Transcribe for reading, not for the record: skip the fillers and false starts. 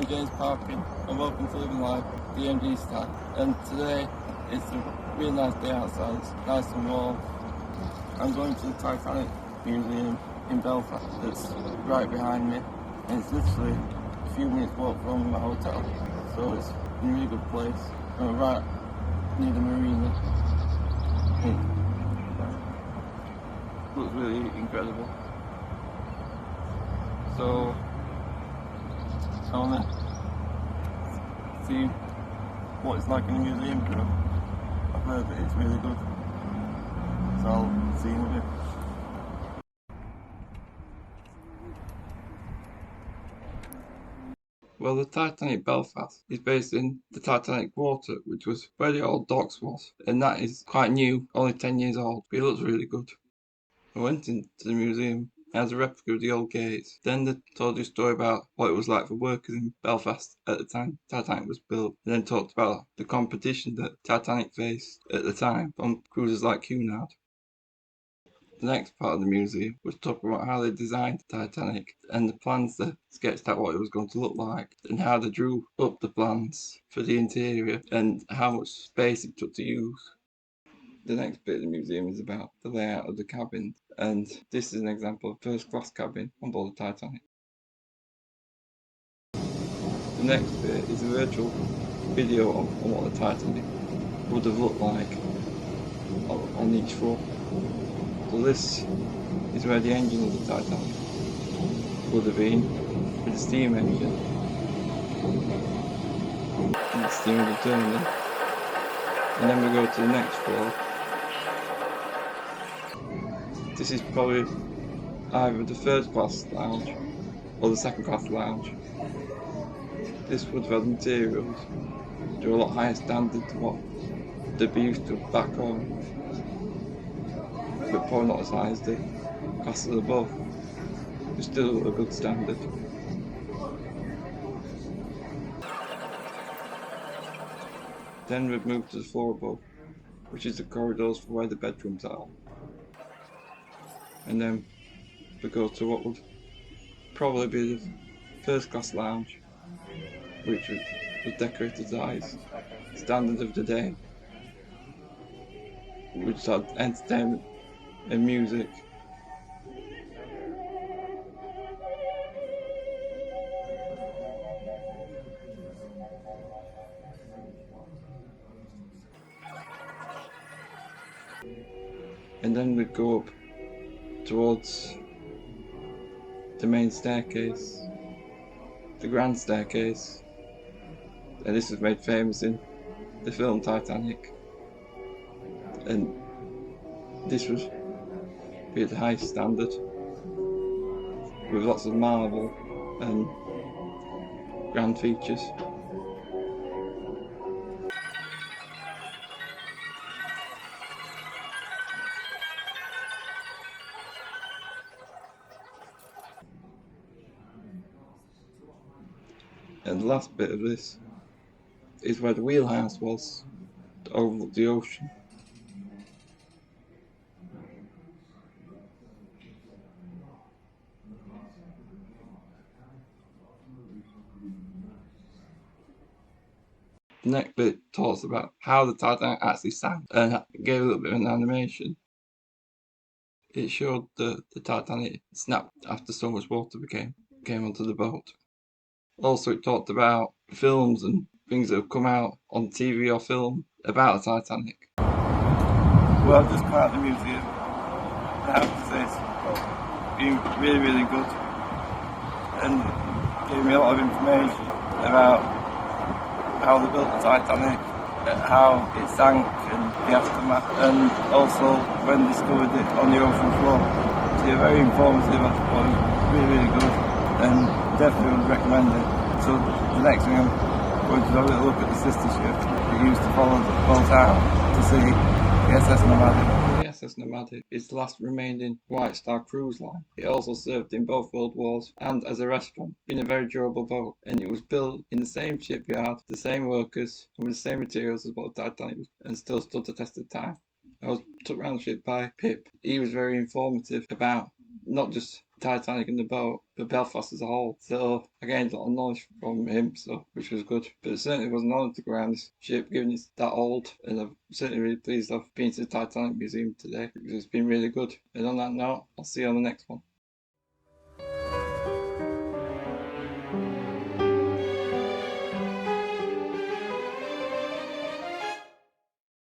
I'm James Parkin and welcome to Living Life, DMG style. And today it's a really nice day outside, it's nice and warm. I'm going to the Titanic Museum in Belfast, that's right behind me, and it's literally a few minutes walk from my hotel, so it's in a really good place. I'm right near the marina. It looks really incredible. So I want to see what it's like in the museum because I've heard that it's really good. So I'll see you in a bit. Well, the Titanic Belfast is based in the Titanic Water, which was where the old docks was, and that is quite new, only 10 years old, but it looks really good. I went into the museum as a replica of the old gates. Then they told you a story about what it was like for workers in Belfast at the time Titanic was built. And then talked about the competition that Titanic faced at the time from cruisers like Cunard. The next part of the museum was talking about how they designed the Titanic and the plans that sketched out what it was going to look like and how they drew up the plans for the interior and how much space it took to use. The next bit of the museum is about the layout of the cabins, and this is an example of first class cabin on board the Titanic. The next bit is a virtual video of what the Titanic would have looked like on each floor. So this is where the engine of the Titanic would have been, with the steam engine. And the steam would have turned in. And then we go to the next floor. This is probably either the first class lounge or the second class lounge. This would have had materials to a lot higher standard to what they'd be used to back home, but probably not as high as the classes above, but still a good standard. Then we've moved to the floor above, which is the corridors for where the bedrooms are. And then we go to what would probably be the first class lounge, which was decorated to highest standard of the day, which had entertainment and music. And then we'd go up towards the main staircase, the grand staircase, and this was made famous in the film Titanic, and this was be at the highest standard with lots of marble and grand features. And the last bit of this is where the wheelhouse was to overlook the ocean. The next bit talks about how the Titanic actually sank and gave a little bit of an animation. It showed that the Titanic snapped after so much water came onto the boat. Also, it talked about films and things that have come out on TV or film about the Titanic. Well, I've just come out of the museum. I have to say it's been really, really good, and gave me a lot of information about how they built the Titanic, how it sank and the aftermath, and also when discovered it on the ocean floor. So you're very informative, I thought it was really, really good, and definitely would recommend it. So the next thing I'm going to have a little look at the sister ship that used to follow the boat out to see the SS Nomadic. The SS Nomadic is the last remaining White Star cruise line. It also served in both World Wars and as a restaurant, being a very durable boat, and it was built in the same shipyard, the same workers, and with the same materials as what the Titanic was, and still stood the test of time. I was took around the ship by Pip. He was very informative about not just Titanic and the boat, but Belfast as a whole. So I gained a lot of knowledge from him, so which was good. But it certainly was an honour to go around this ship, given it's that old, and I'm certainly really pleased I've been to the Titanic Museum today because it's been really good. And on that note, I'll see you on the next one.